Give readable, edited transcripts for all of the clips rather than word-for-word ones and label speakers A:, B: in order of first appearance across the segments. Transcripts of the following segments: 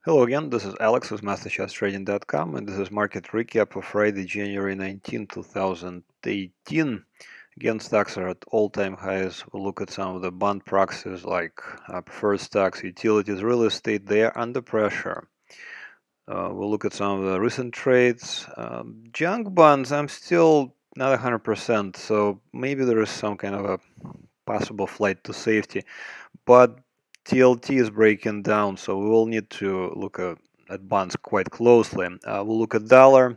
A: Hello again, this is Alex with MasterChartsTrading.com, and this is market recap of Friday, January 19, 2018. Again, stocks are at all-time highs. We'll look at some of the bond proxies like preferred stocks, utilities, real estate. They are under pressure. We'll look at some of the recent trades. Junk bonds, I'm still not 100%, so maybe there is some kind of a possible flight to safety. But TLT is breaking down, so we will need to look at bonds quite closely. We'll look at dollar,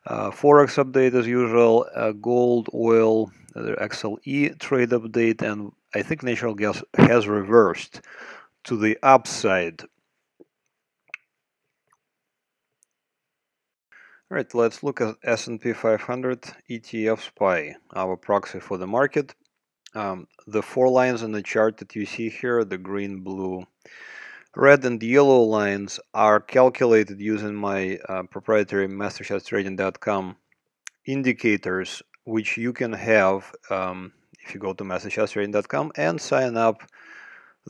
A: Forex update as usual, gold, oil, the XLE trade update, and I think natural gas has reversed to the upside. All right, let's look at S&P 500 ETFSPY, our proxy for the market. The four lines on the chart that you see here, the green, blue, red, and yellow lines, are calculated using my proprietary MasterChartsTrading.com indicators, which you can have if you go to MasterChartsTrading.com and sign up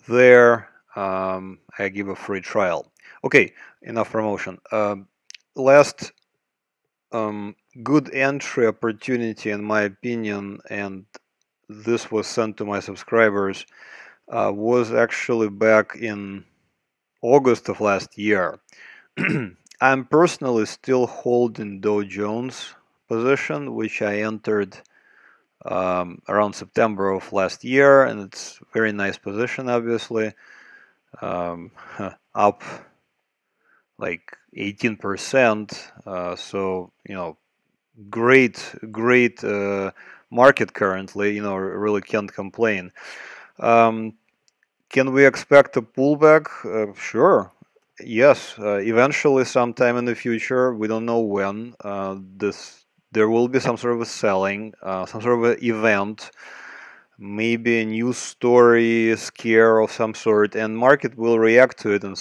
A: there. I give a free trial. Okay, enough promotion. Last good entry opportunity, in my opinion, and this was sent to my subscribers, was actually back in August of last year. I'm personally still holding Dow Jones position, which I entered around September of last year, and it's a very nice position, obviously, up like 18%. So, you know, great market currently, you know, really can't complain. Can we expect a pullback? Sure. Yes, eventually sometime in the future, we don't know when, there will be some sort of a selling, some sort of an event, maybe a news story, scare of some sort, and market will react to it in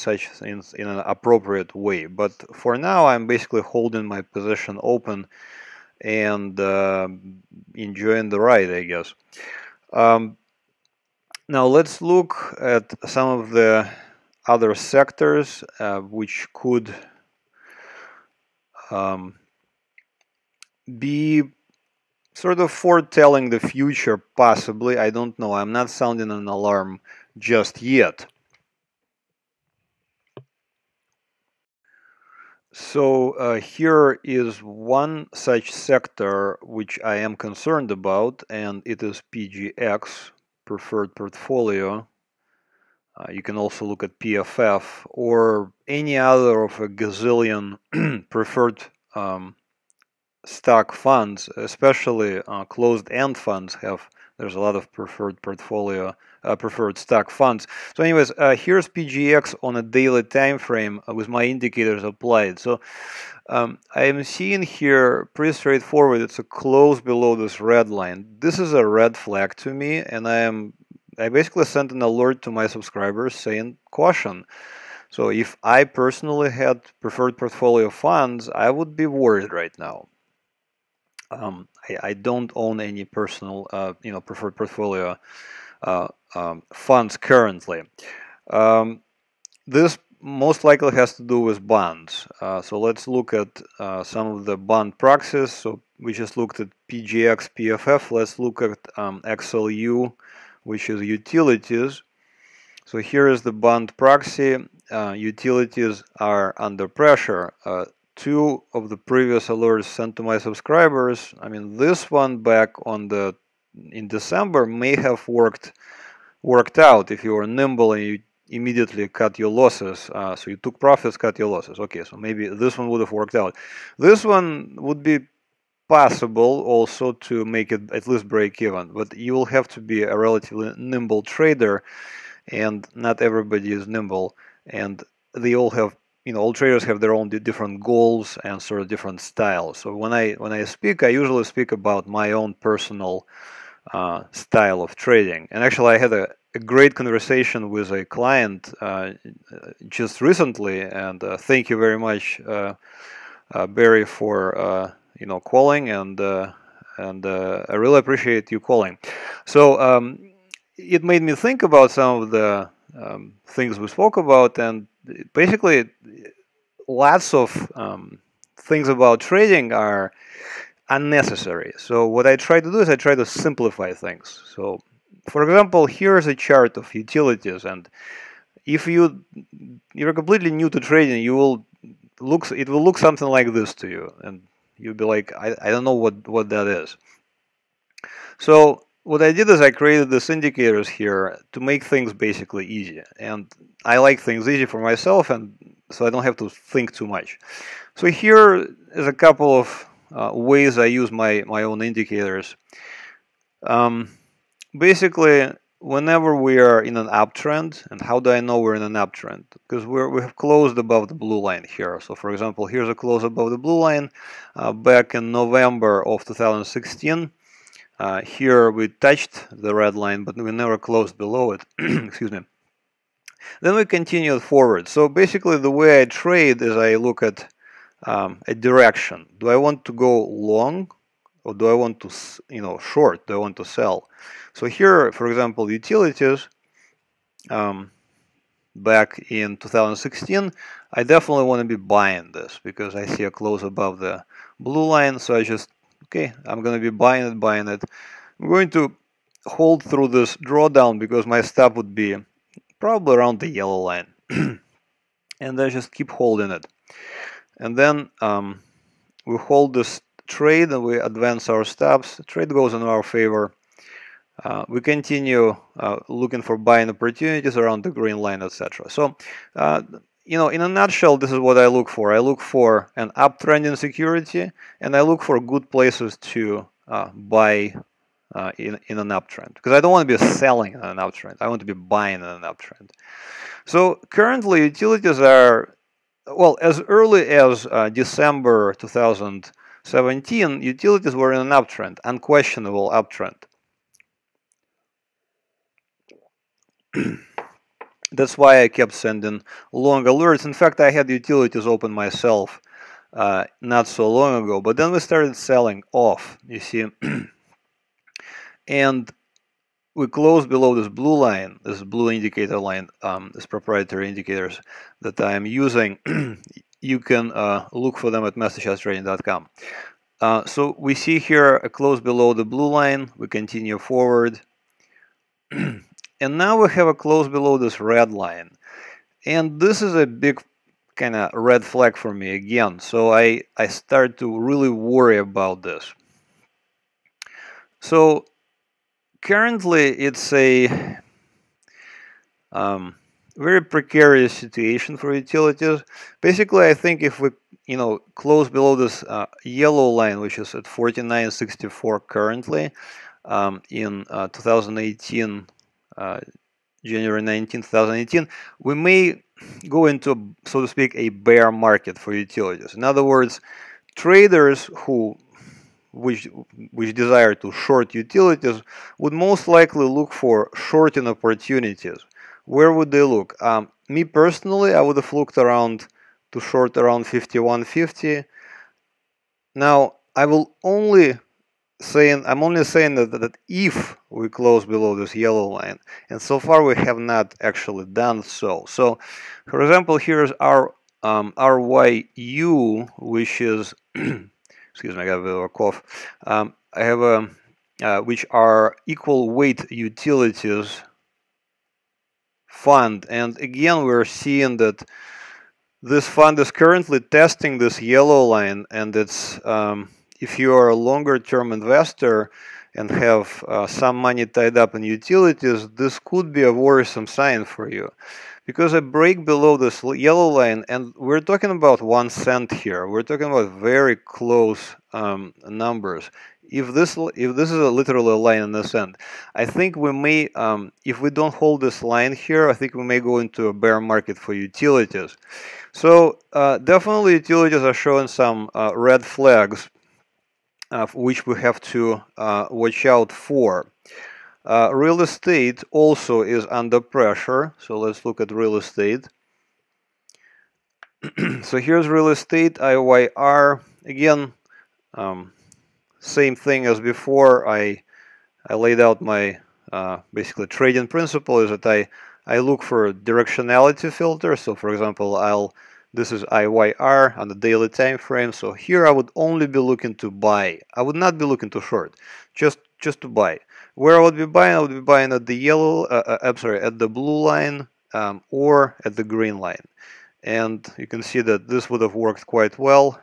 A: an appropriate way. But for now, I'm basically holding my position open and enjoying the ride, I guess. Now let's look at some of the other sectors which could be sort of foretelling the future, possibly. I don't know. I'm not sounding an alarm just yet. So here is one such sector which I am concerned about, and it is PGX Preferred Portfolio. You can also look at PFF or any other of a gazillion preferred stock funds, especially closed-end funds there's a lot of preferred portfolio, preferred stock funds. So anyways, here's PGX on a daily time frame with my indicators applied. So I am seeing here pretty straightforward. It's a close below this red line. This is a red flag to me, and I basically sent an alert to my subscribers saying caution. So if I personally had preferred portfolio funds, I would be worried right now. I don't own any personal, preferred portfolio funds currently. This most likely has to do with bonds. So let's look at some of the bond proxies. So we just looked at PGX, PFF. Let's look at XLU, which is utilities. So here is the bond proxy. Utilities are under pressure. Two of the previous alerts sent to my subscribers, I mean, this one back in December may have worked out if you were nimble and you immediately cut your losses. So you took profits, cut your losses. Okay, so maybe this one would have worked out. This one would be possible also to make it at least break even, but you will have to be a relatively nimble trader, and not everybody is nimble, and they all have, all traders have their own different goals and sort of different styles. So when I speak, I usually speak about my own personal style of trading. And actually, I had a great conversation with a client just recently, and thank you very much, Barry, for calling, and I really appreciate you calling. So it made me think about some of the things we spoke about, and basically lots of things about trading are unnecessary. So what I try to do is I try to simplify things. So for example, here's a chart of utilities, and if you're completely new to trading, it will look something like this to you, and you'll be like, I don't know what that is. So what I did is I created these indicators here to make things basically easy, and I like things easy for myself, and so I don't have to think too much. So here is a couple of ways I use my own indicators. Basically, whenever we are in an uptrend, and how do I know we're in an uptrend? Because we have closed above the blue line here. So for example, here's a close above the blue line back in November of 2016. Here we touched the red line, but we never closed below it. Excuse me. Then we continued forward. So basically the way I trade is I look at a direction. Do I want to go long, or do I want to, short? Do I want to sell? So here, for example, utilities, back in 2016, I definitely want to be buying this because I see a close above the blue line. So I just, okay, I'm going to be buying it. I'm going to hold through this drawdown because my stop would be probably around the yellow line. And I just keep holding it. And then we hold this trade and we advance our stops. The trade goes in our favor. We continue looking for buying opportunities around the green line, etc. So, in a nutshell, this is what I look for. I look for an uptrending security, and I look for good places to buy in an uptrend. Because I don't want to be selling in an uptrend. I want to be buying in an uptrend. So currently, utilities are, well, as early as December 2017, utilities were in an uptrend, unquestionable uptrend. That's why I kept sending long alerts. In fact, I had utilities open myself not so long ago, but then we started selling off, you see. And we closed below this blue line, this blue indicator line, this proprietary indicators that I am using. You can look for them at MasterChartsTrading.com. So we see here a close below the blue line. We continue forward. And now we have a close below this red line. And this is a big kind of red flag for me again. So I start to really worry about this. So currently it's a very precarious situation for utilities. Basically, I think if we close below this yellow line, which is at 49.64 currently, in 2018, January 19, 2018, we may go into, so to speak, a bear market for utilities. In other words, traders which desire to short utilities would most likely look for shorting opportunities. Where would they look? Me personally, I would have looked around to short around 51.50. Now, I'm only saying that if we close below this yellow line, and so far we have not actually done so. So, for example, here's our RYU, which is excuse me, I got a bit of a cough. I have which are equal weight utilities fund, and again we're seeing that this fund is currently testing this yellow line, and it's if you are a longer term investor and have some money tied up in utilities, this could be a worrisome sign for you, because a break below this yellow line, and we're talking about 1 cent here, we're talking about very close numbers. If this is literally a line in the sand, I think we may, if we don't hold this line here, I think we may go into a bear market for utilities. So definitely utilities are showing some red flags, which we have to watch out for. Real estate also is under pressure, so let's look at real estate. So here's real estate, IYR. Again, same thing as before. I laid out my basically trading principle is that I look for a directionality filter. So for example, this is IYR on the daily time frame. So here I would only be looking to buy. I would not be looking to short, just to buy. Where I would be buying, I would be buying at the yellow, at the blue line or at the green line. And you can see that this would have worked quite well.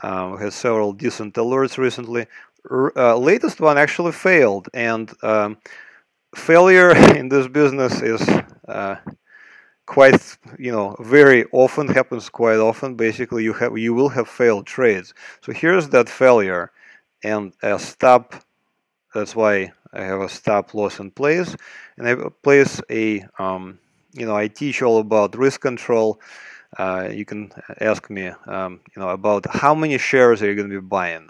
A: We had several decent alerts recently. Latest one actually failed, and failure in this business is quite, very often, happens quite often. Basically, you will have failed trades. So here's that failure and a stop. That's why I have a stop loss in place, and I place a I teach all about risk control. You can ask me, about how many shares are you going to be buying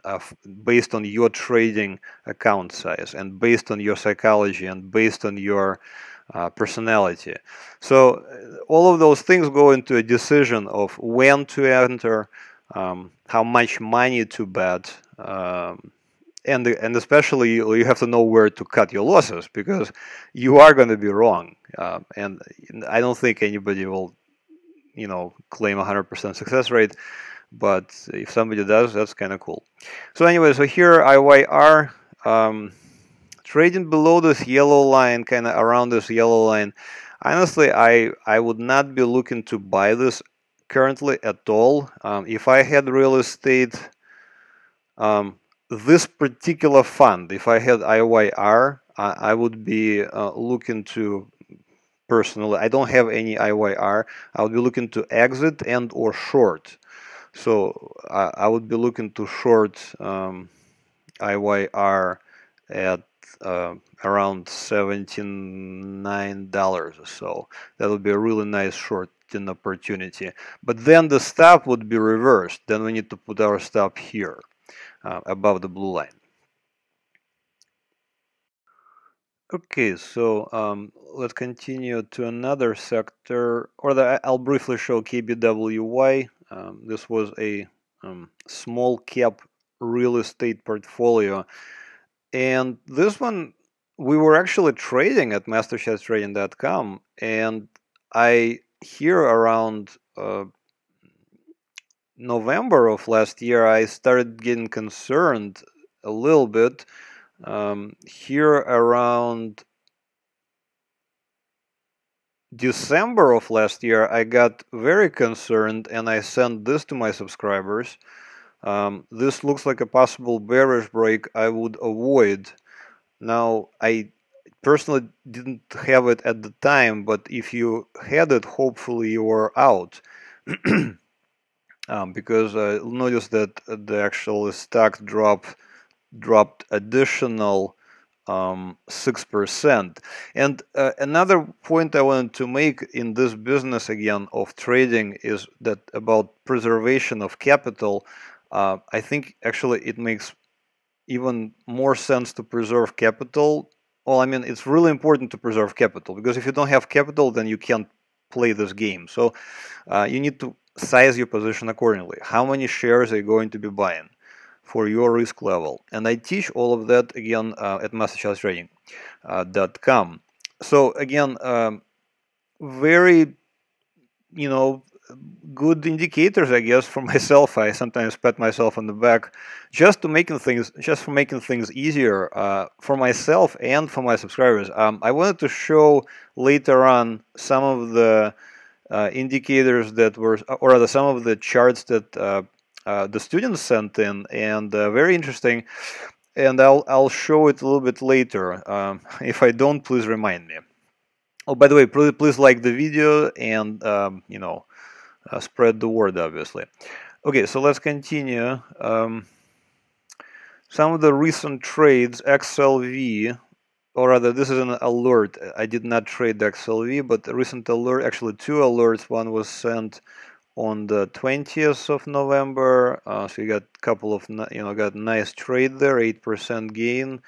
A: based on your trading account size and based on your psychology and based on your personality. So all of those things go into a decision of when to enter, how much money to bet, and especially you have to know where to cut your losses, because you are going to be wrong, and I don't think anybody will claim 100% success rate, but if somebody does, that's kind of cool. So anyway, so here IYR trading below this yellow line, kind of around this yellow line. Honestly, I would not be looking to buy this currently at all. If I had real estate, this particular fund, if I had IYR, I would be looking to, personally, I don't have any IYR. I would be looking to exit and or short. So I would be looking to short IYR at around $79 or so. That would be a really nice shorting opportunity. But then the stop would be reversed. Then we need to put our stop here, above the blue line. Okay, so let's continue to another sector, or I'll briefly show KBWY. This was a small cap real estate portfolio, and this one we were actually trading at MasterChartsTrading.com, and here around November of last year, I started getting concerned a little bit. Here around December of last year, I got very concerned, and I sent this to my subscribers. This looks like a possible bearish break I would avoid. Now, I personally didn't have it at the time, but if you had it, hopefully you are out. Because notice that the actual stock dropped additional 6%. And another point I wanted to make in this business again of trading is that about preservation of capital. I think actually it makes even more sense to preserve capital. Well, I mean, it's really important to preserve capital, because if you don't have capital, then you can't play this game. So you need to size your position accordingly. How many shares are you going to be buying for your risk level? And I teach all of that again at MasterChartsTrading.com. So again, very good indicators, I guess, for myself. I sometimes pat myself on the back just for making things easier for myself and for my subscribers. I wanted to show later on some of the indicators that were, or rather some of the charts that the students sent in, and very interesting. And I'll show it a little bit later. If I don't, please remind me. Oh, by the way, please like the video and spread the word, obviously. Okay, so let's continue. Some of the recent trades, XLV, or rather, this is an alert. I did not trade the XLV, but the recent alert, actually two alerts. One was sent on the 20th of November. So you got a couple of, got nice trade there, 8% gain.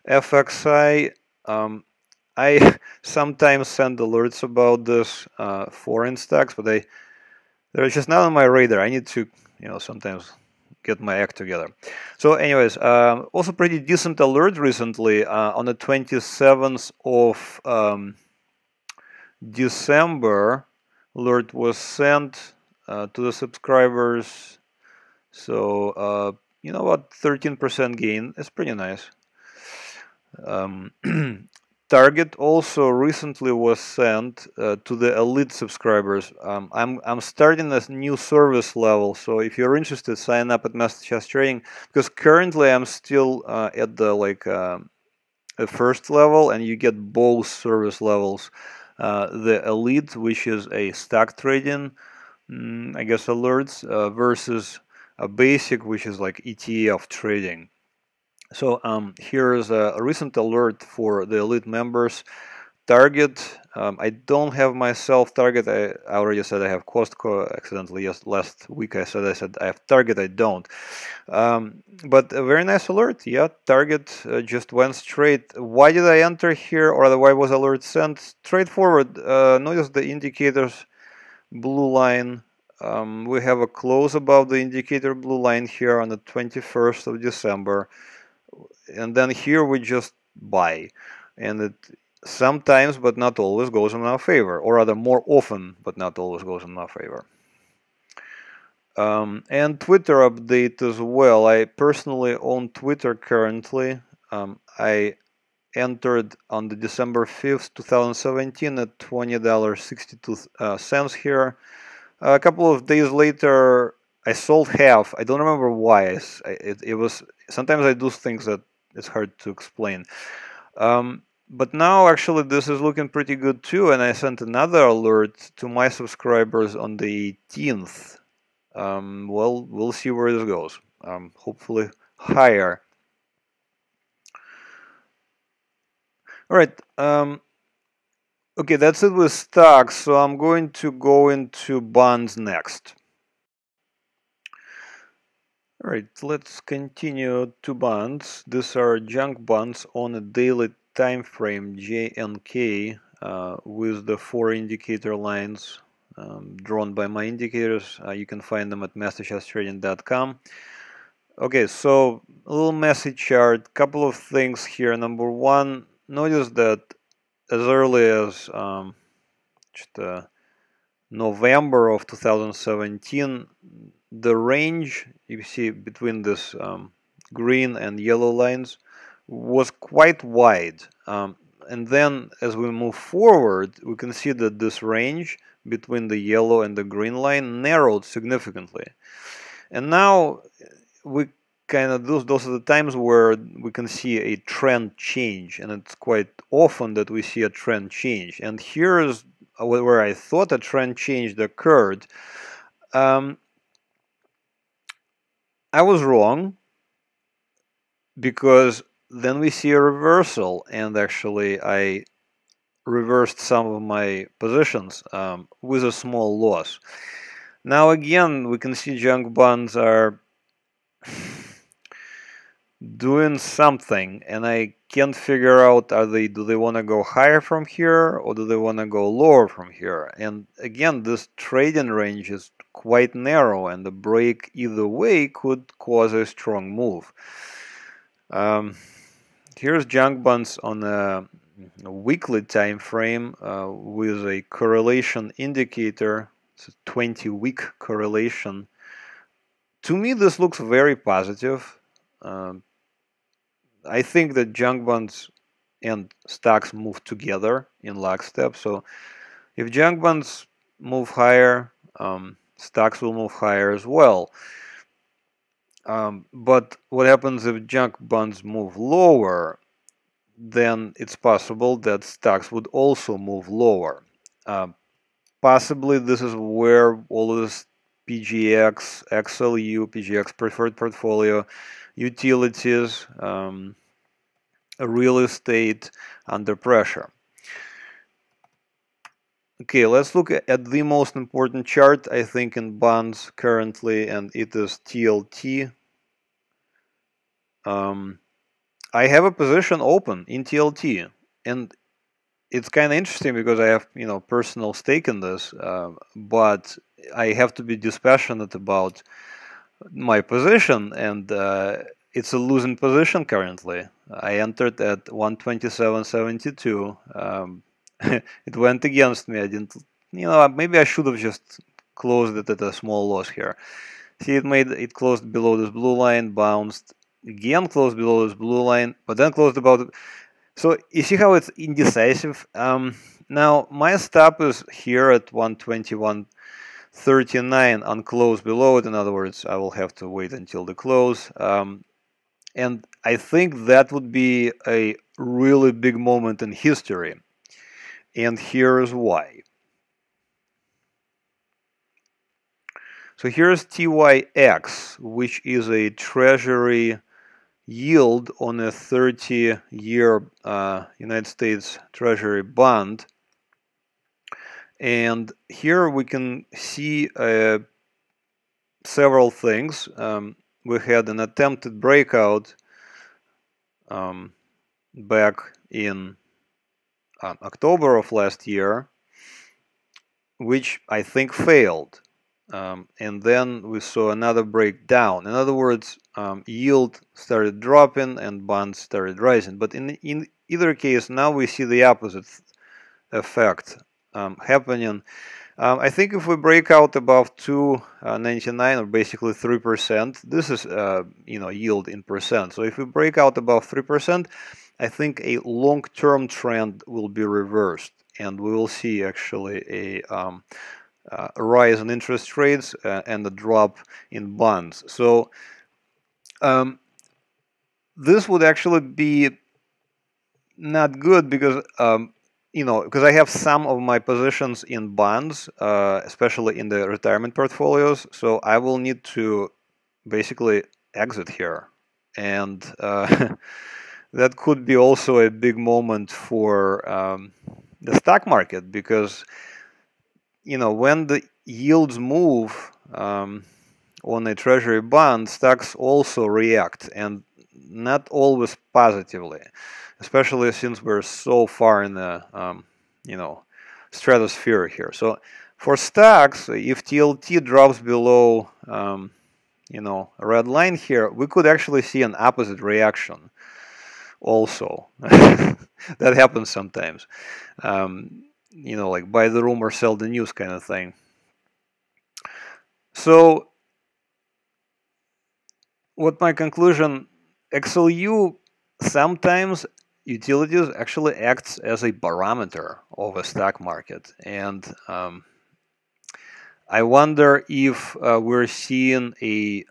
A: FXI, I sometimes send alerts about this foreign stocks, but they're just not on my radar. I need to, sometimes get my act together. So anyways, also pretty decent alert recently on the 27th of December alert was sent to the subscribers. So you know what, 13% gain is pretty nice. Target also recently was sent to the elite subscribers. I'm starting a new service level, so if you're interested, sign up at MasterCharts Trading, because currently I'm still at the first level, and you get both service levels. The elite, which is a stock trading, I guess, alerts, versus a basic, which is like ETF trading. So here is a recent alert for the elite members. Target, I don't have myself target. I already said I have Costco accidentally. Yes, last week I said I have target. I don't. But a very nice alert. Yeah, target just went straight. Why did I enter here, or why was alert sent? Straightforward. Notice the indicators blue line. We have a close above the indicator blue line here on the 21st of December. And then here we just buy, and it sometimes but not always goes in our favor, or rather more often but not always goes in our favor. And Twitter update as well. I personally own Twitter currently. I entered on the December 5th 2017 at $20.62 here. A couple of days later I sold half. I don't remember why. It was, sometimes I do things that it's hard to explain. But now actually this is looking pretty good too, and I sent another alert to my subscribers on the 18th. Well, we'll see where this goes. Hopefully higher. All right. Okay, that's it with stocks. So I'm going to go into bonds next. All right, let's continue to bonds. These are junk bonds on a daily time frame, J and K, with the 4 indicator lines drawn by my indicators. You can find them at MasterChartsTrading.com. Okay, so a little messy chart. Couple of things here. Number one, notice that as early as November of 2017, the range you see between this green and yellow lines was quite wide. And then as we move forward, we can see that this range between the yellow and the green line narrowed significantly. And now we kind of, those are the times where we can see a trend change, and it's quite often that we see a trend change. And here's where I thought a trend change occurred. I was wrong, because then we see a reversal, and actually I reversed some of my positions with a small loss. Now again, we can see junk bonds are doing something, and I can't figure out, do they want to go higher from here, or do they want to go lower from here? And again, this trading range is quite narrow, and the break either way could cause a strong move. Here's junk bonds on a weekly time frame with a correlation indicator. It's a 20-week correlation. To me, this looks very positive. I think that junk bonds and stocks move together in lockstep. So if junk bonds move higher, stocks will move higher as well. But what happens if junk bonds move lower? Then it's possible that stocks would also move lower. Possibly this is where all of this PGX, XLU, PGX Preferred Portfolio, utilities, real estate under pressure. Okay, let's look at the most important chart, I think, in bonds currently, and it is TLT. I have a position open in TLT, and it's kind of interesting because I have, personal stake in this, but I have to be dispassionate about my position, and it's a losing position currently. I entered at 127.72. it went against me. I didn't, maybe I should have just closed it at a small loss here. See, it closed below this blue line, bounced again, closed below this blue line, but then closed above. So you see how it's indecisive. Now my stop is here at 121.39 on close below it. In other words, I will have to wait until the close. And I think that would be a really big moment in history. And here's why. So here's TYX, which is a treasury yield on a 30-year United States Treasury bond. And here we can see several things. We had an attempted breakout back in October of last year, which I think failed. And then we saw another breakdown. In other words, yield started dropping and bonds started rising. But in either case, now we see the opposite effect happening. I think if we break out above 2.99 or basically 3%, this is yield in percent. So if we break out above 3%, I think a long-term trend will be reversed, and we will see actually a rise in interest rates and a drop in bonds. So this would actually be not good because because I have some of my positions in bonds, especially in the retirement portfolios. So I will need to basically exit here, and that could be also a big moment for the stock market, because when the yields move on a treasury bond, stocks also react, and not always positively, especially since we're so far in the stratosphere here. So for stocks, if TLT drops below a red line here, we could actually see an opposite reaction also. That happens sometimes. Like buy the rumor, sell the news kind of thing. So what my conclusion, XLU sometimes utilities actually acts as a barometer of a stock market, and I wonder if we're seeing a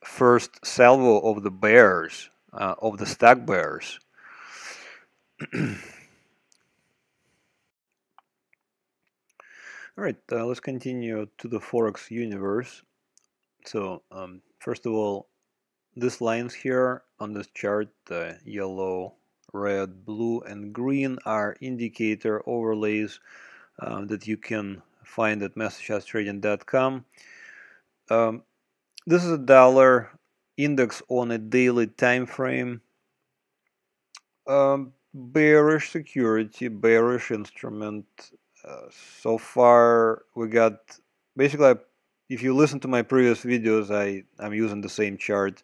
A: first salvo of the bears, of the stock bears. All right, let's continue to the Forex universe. So first of all, these lines here on this chart, the yellow, red, blue, and green, are indicator overlays that you can find at MasterChartsTrading.com. This is a dollar index on a daily time frame. Bearish security, bearish instrument. So far, we got basically. If you listen to my previous videos, I'm using the same chart,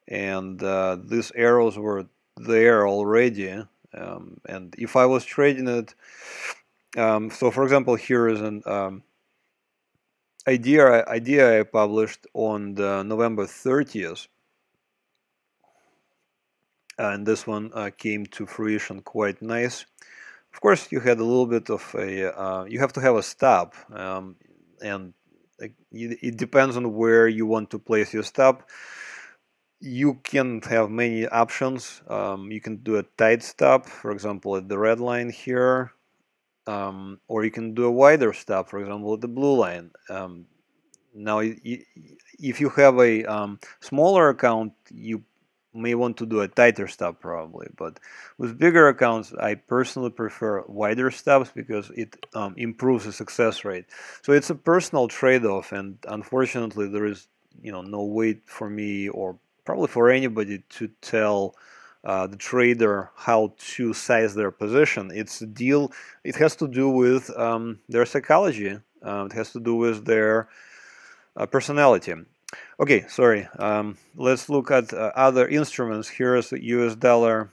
A: and these arrows were there already. And if I was trading it, so for example, here is an idea I published on the November 30th, and this one came to fruition quite nice. Of course, you had a little bit of a you have to have a stop, and it depends on where you want to place your stop. You can have many options. You can do a tight stop, for example, at the red line here, or you can do a wider stop, for example, at the blue line. Now, if you have a smaller account, you may want to do a tighter stop probably, but with bigger accounts, I personally prefer wider stops because it improves the success rate. So it's a personal trade-off, and unfortunately, there is no way for me, or probably for anybody, to tell the trader how to size their position. It's a deal. It has to do with their psychology. It has to do with their personality. Okay, sorry. Let's look at other instruments. Here's the US dollar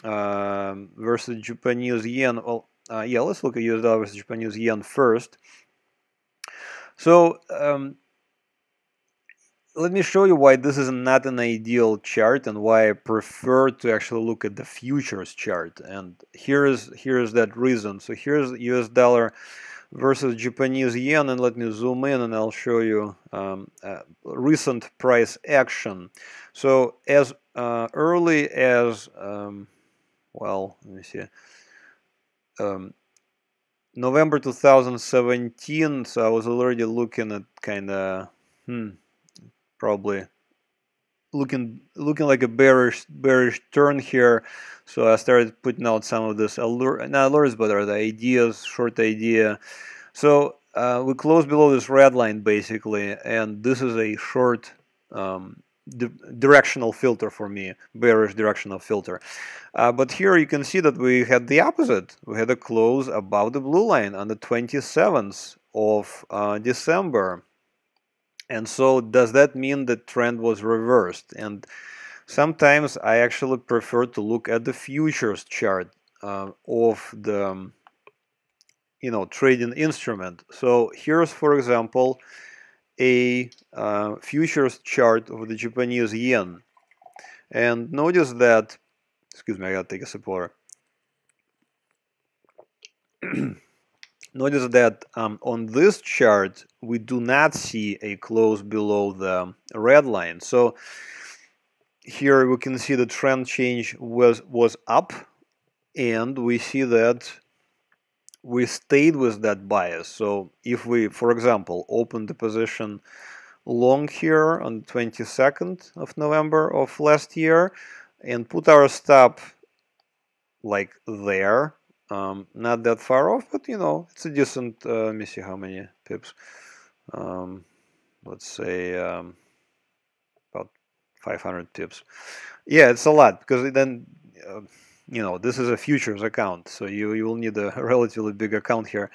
A: versus Japanese yen. Well, yeah, let's look at US dollar versus Japanese yen first. So let me show you why this is not an ideal chart and why I prefer to actually look at the futures chart. And here's that reason. So here's US dollar versus Japanese yen, and let me zoom in and I'll show you recent price action. So as early as well, let me see, November 2017, so I was already looking at kind of probably looking like a bearish turn here. So I started putting out some of this not alerts, but are the ideas, short idea. So we closed below this red line basically, and this is a short directional filter for me, bearish directional filter. But here you can see that we had the opposite. We had a close above the blue line on the 27th of December. And so does that mean the trend was reversed? And sometimes I actually prefer to look at the futures chart of the trading instrument. So here's, for example, a futures chart of the Japanese yen. And notice that, excuse me, I gotta take a sip of water. Notice that on this chart, we do not see a close below the red line. So here we can see the trend change was up, and we see that we stayed with that bias. So if we, for example, open the position long here on the 22nd of November of last year and put our stop like there, not that far off, but it's a decent, let me see how many pips, let's say about 500 pips. Yeah, it's a lot, because then this is a futures account, so you will need a relatively big account here.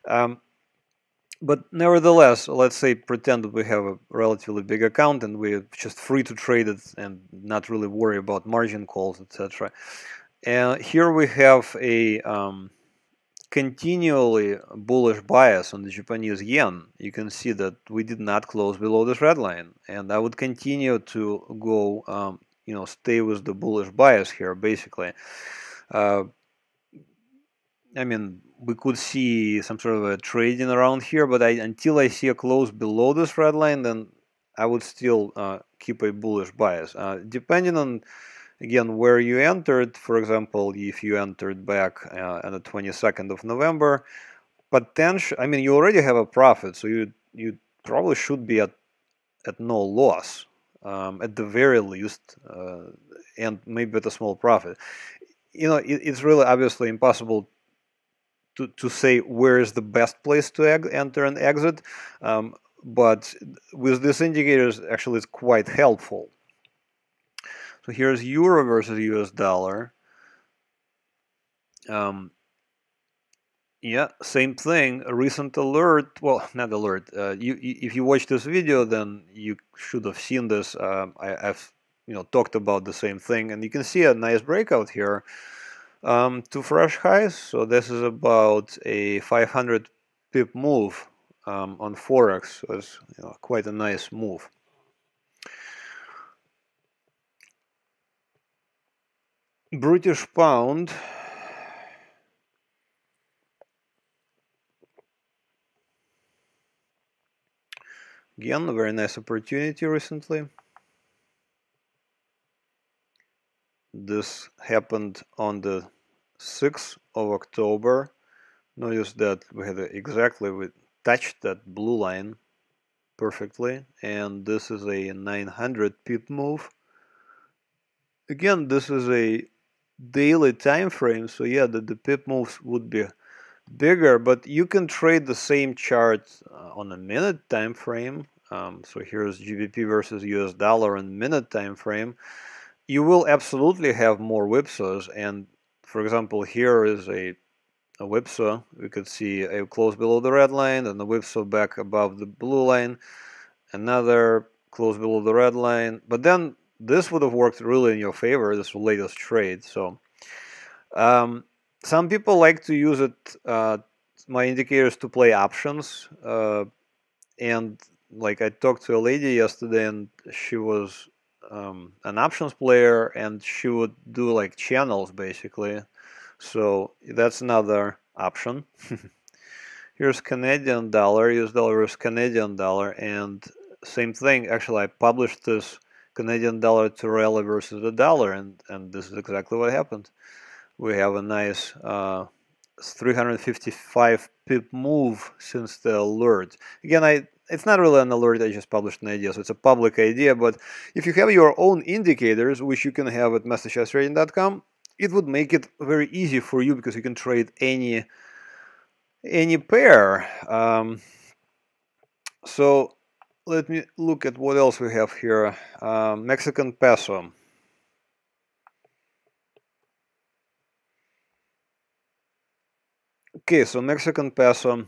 A: But nevertheless, let's say pretend that we have a relatively big account and we're just free to trade it and not really worry about margin calls, etc. And here we have a continually bullish bias on the Japanese yen. You can see that we did not close below this red line, and I would continue to go, stay with the bullish bias here, basically. I mean, we could see some sort of a trading around here, but until I see a close below this red line, then I would still keep a bullish bias. Depending on, again, where you entered, for example, if you entered back on the 22nd of November, I mean, you already have a profit, so you probably should be at no loss, at the very least, and maybe at a small profit. It's really obviously impossible to say where is the best place to enter and exit, but with these indicators, actually, it's quite helpful. So here's euro versus US dollar. Yeah, same thing. A recent alert. Well, not alert. If you watch this video, then you should have seen this. I've talked about the same thing, and you can see a nice breakout here to fresh highs. So this is about a 500 pip move on Forex. So it's quite a nice move. British pound. Again, a very nice opportunity recently. This happened on the 6th of October. Notice that we had we touched that blue line perfectly, and this is a 900 pip move. Again, this is a daily time frame, so yeah, the pip moves would be bigger, but you can trade the same chart on a minute time frame. So here's GBP versus US dollar on minute time frame. You will absolutely have more whipsaws, and for example, here is a whipsaw. We could see a close below the red line and a whipsaw back above the blue line, another close below the red line, but then this would have worked really in your favor, this latest trade. So Some people like to use it, my indicators, to play options, and like I talked to a lady yesterday, and she was an options player, and she would do like channels basically. So that's another option. Here's Canadian dollar, US dollar versus Canadian dollar, and same thing. Actually, I published this Canadian dollar to rally versus the dollar, and this is exactly what happened. We have a nice 355 pip move since the alert. Again, it's not really an alert, I just published an idea, so it's a public idea, but if you have your own indicators, which you can have at MasterChartsTrading.com, it would make it very easy for you because you can trade any pair. So let me look at what else we have here. Mexican peso. Okay, so Mexican peso.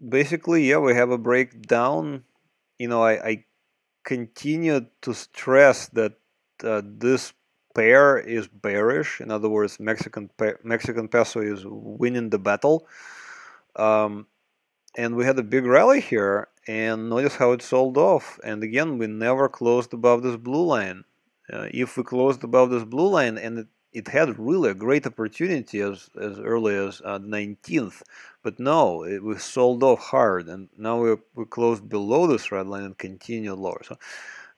A: Basically, yeah, we have a breakdown. You know, I continue to stress that this pair is bearish. In other words, Mexican peso is winning the battle. And we had a big rally here, and notice how it sold off. And again, we never closed above this blue line. If we closed above this blue line, and it had really a great opportunity as early as 19th, but no, we sold off hard, and now we closed below this red line and continued lower. So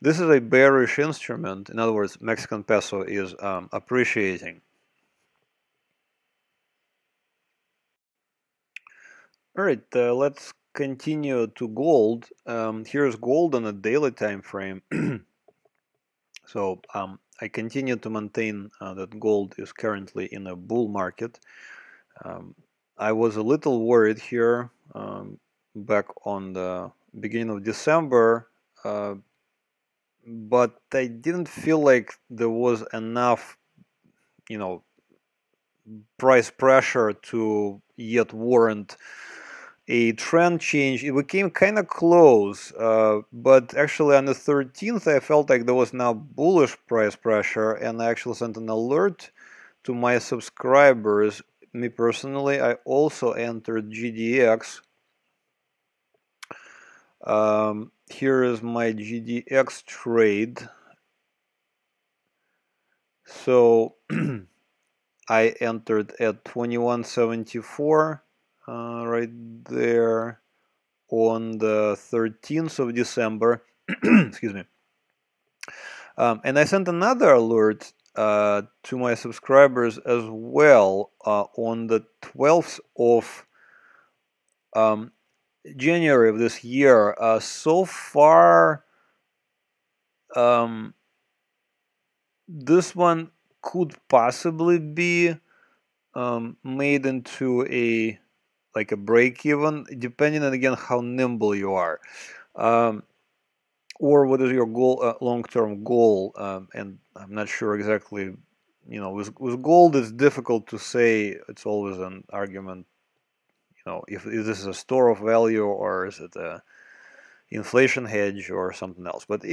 A: this is a bearish instrument. In other words, Mexican peso is appreciating. All right, let's continue to gold. Here's gold on a daily time frame. So I continue to maintain that gold is currently in a bull market. I was a little worried here back on the beginning of December, but I didn't feel like there was enough, you know, price pressure to yet warrant a trend change. It became kind of close, but actually on the 13th I felt like there was now bullish price pressure, and I actually sent an alert to my subscribers. Me personally, I also entered GDX. Here is my GDX trade. So I entered at 2174 right there on the 13th of December. Excuse me. And I sent another alert to my subscribers as well on the 12th of January of this year. So far, this one could possibly be made into a break even, depending on again how nimble you are, or what is your goal, long-term goal. And I'm not sure exactly. You know, with gold, it's difficult to say. It's always an argument. You know, if this is a store of value or is it a inflation hedge or something else. But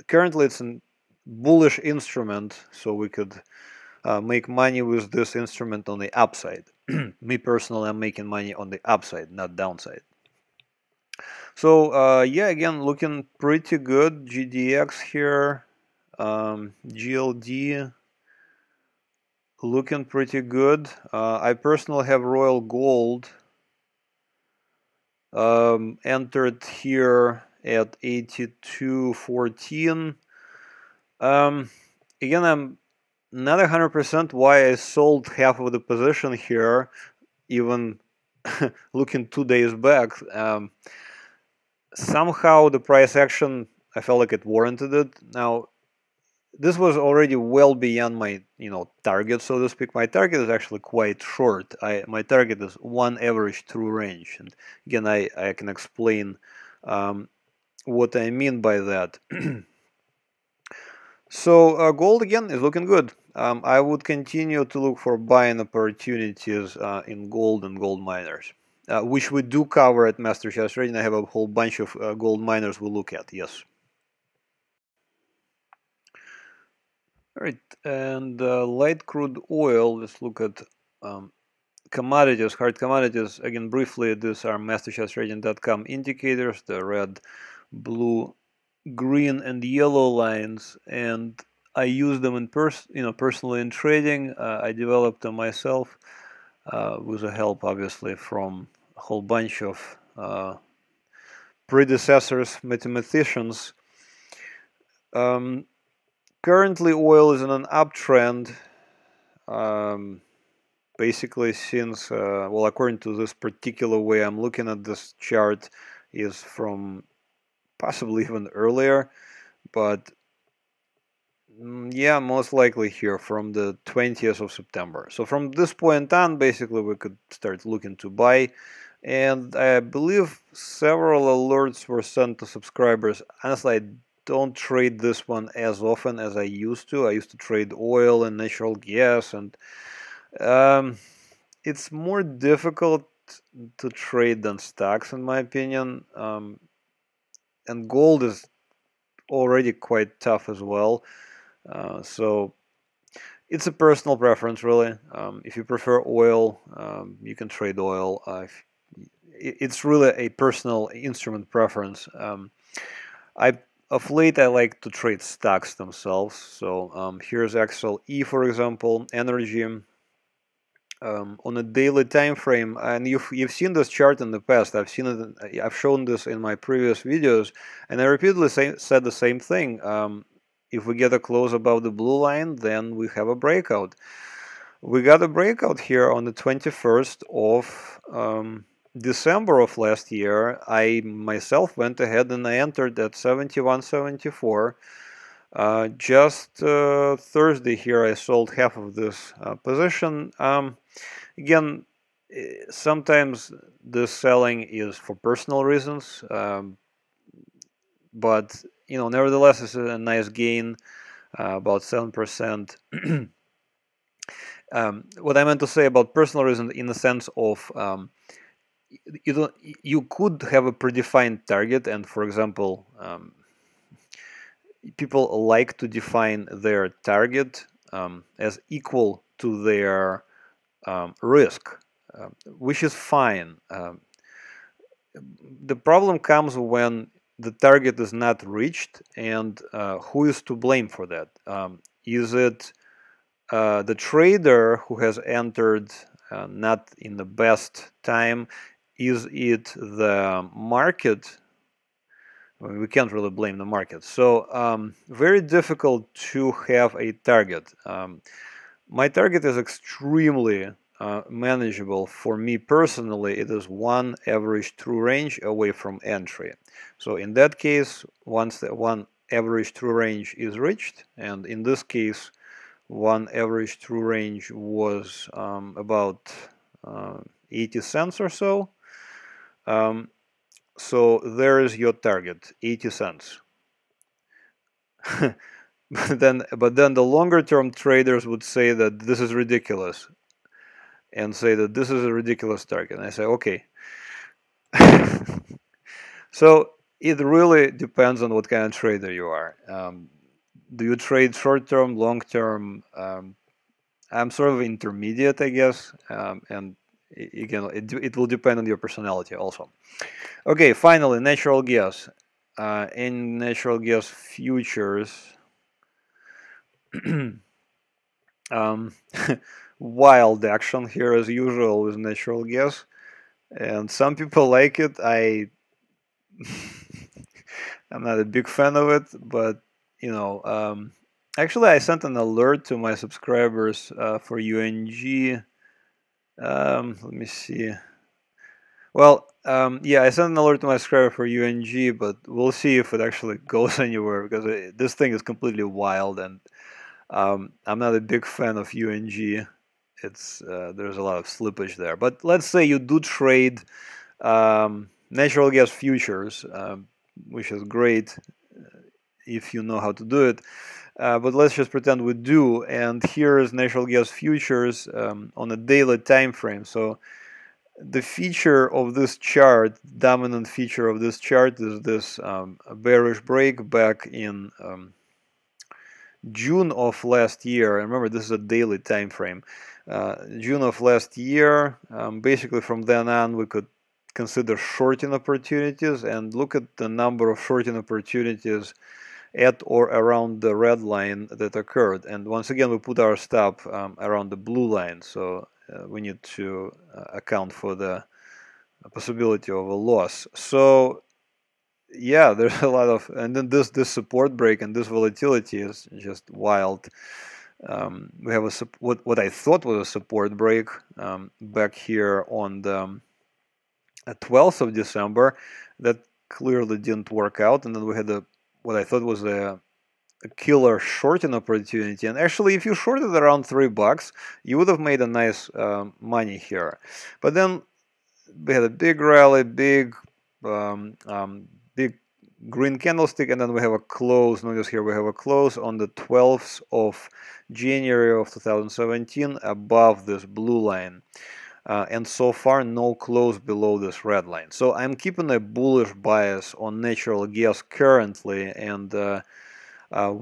A: currently it's a bullish instrument, so we could make money with this instrument on the upside. Me personally, I'm making money on the upside, not downside. So yeah, again, looking pretty good. GDX here, GLD looking pretty good. I personally have Royal Gold entered here at 82.14. Again, I'm not 100% why I sold half of the position here, even looking 2 days back. Somehow the price action, I felt like it warranted it. Now, this was already well beyond my target, so to speak. My target is actually quite short. My target is one average true range, and again, I can explain what I mean by that. So gold again is looking good. I would continue to look for buying opportunities in gold and gold miners, which we do cover at MasterCharts Trading. I have a whole bunch of gold miners we'll look at, yes. All right, and light crude oil, let's look at commodities, hard commodities. Again, briefly, these are MasterChartsTrading.com indicators, the red, blue, green, and yellow lines, and I use them in personally in trading. I developed them myself with the help, obviously, from a whole bunch of predecessors, mathematicians. Currently, oil is in an uptrend. Basically, since well, according to this particular way I'm looking at this chart, is from possibly even earlier, but yeah, most likely here from the 20th of September. So from this point on, basically, we could start looking to buy. And I believe several alerts were sent to subscribers. Honestly, I don't trade this one as often as I used to. I used to trade oil and natural gas, and it's more difficult to trade than stocks, in my opinion. And gold is already quite tough as well. So it's a personal preference, really. If you prefer oil, you can trade oil. It's really a personal instrument preference. Of late, I like to trade stocks themselves. So here's XLE, for example, Antiregime. On a daily time frame, and you've seen this chart in the past. I've shown this in my previous videos, and I repeatedly said the same thing. If we get a close above the blue line, then we have a breakout. We got a breakout here on the 21st of December of last year. I myself went ahead and I entered at 71.74. Just Thursday here, I sold half of this position. Again, sometimes the selling is for personal reasons, but nevertheless, it's a nice gain, about 7%. What I meant to say about personal reasons, in the sense of you could have a predefined target, and for example, people like to define their target as equal to their risk, which is fine. The problem comes when the target is not reached, and who is to blame for that? Is it the trader who has entered not in the best time? Is it the market? We can't really blame the market. So very difficult to have a target. My target is extremely manageable for me personally. It is one average true range away from entry. So in that case, once the one average true range is reached, and in this case, one average true range was about 80 cents or so. So there is your target, 80 cents. But then the longer term traders would say that this is ridiculous, and say that this is a ridiculous target. And I say, okay. So it really depends on what kind of trader you are. Do you trade short term, long term? I'm sort of intermediate, I guess, and again, it will depend on your personality also. Okay, finally, natural gas. In natural gas futures, wild action here as usual with natural gas, and some people like it. I'm not a big fan of it, but actually I sent an alert to my subscribers for UNG. Let me see. Well, yeah, I sent an alert to my subscriber for UNG, but we'll see if it actually goes anywhere, because this thing is completely wild, and I'm not a big fan of UNG. It's there's a lot of slippage there. But let's say you do trade natural gas futures, which is great if you know how to do it. But let's just pretend we do. And here is natural gas futures on a daily time frame. So the feature of this chart, dominant feature of this chart, is this bearish break back in June of last year, remember this is a daily time frame, June of last year, basically from then on we could consider shorting opportunities, and look at the number of shorting opportunities at or around the red line that occurred. And once again, we put our stop around the blue line, so we need to account for the possibility of a loss. So yeah, there's a lot of, and then this support break and this volatility is just wild. We have a what I thought was a support break back here on the 12th of December. That clearly didn't work out, and then we had what I thought was a killer shorting opportunity. And actually, if you shorted around $3, you would have made a nice money here. But then we had a big rally, big green candlestick, and then we have a close. Notice here we have a close on the 12th of January of 2017 above this blue line. And so far no close below this red line. So I'm keeping a bullish bias on natural gas currently, and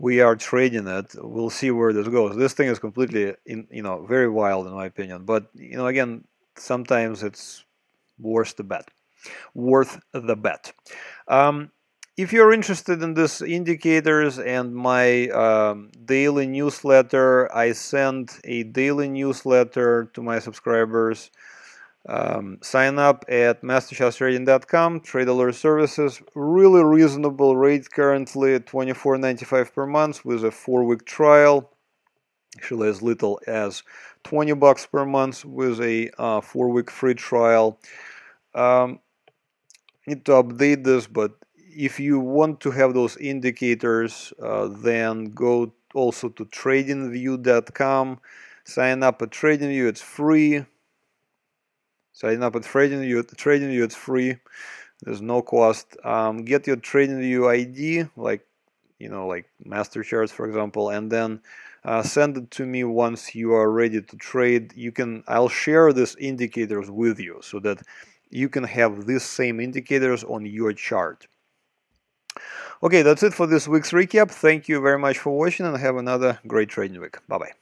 A: we are trading it. We'll see where this goes. This thing is completely very wild in my opinion, but again, sometimes it's worth the bet. If you're interested in these indicators and my daily newsletter, I send a daily newsletter to my subscribers. Sign up at MasterChartsTrading.com, trade alert services, really reasonable rate currently at $24.95 per month with a 4-week trial, actually as little as $20 per month with a 4-week free trial. Need to update this, but if you want to have those indicators, then go also to TradingView.com, sign up at TradingView, it's free. Sign up at TradingView, it's free. There's no cost. Get your TradingView ID, like MasterCharts, for example, and then send it to me once you are ready to trade. I'll share these indicators with you so that you can have these same indicators on your chart. Okay, that's it for this week's recap. Thank you very much for watching, and have another great trading week. Bye-bye.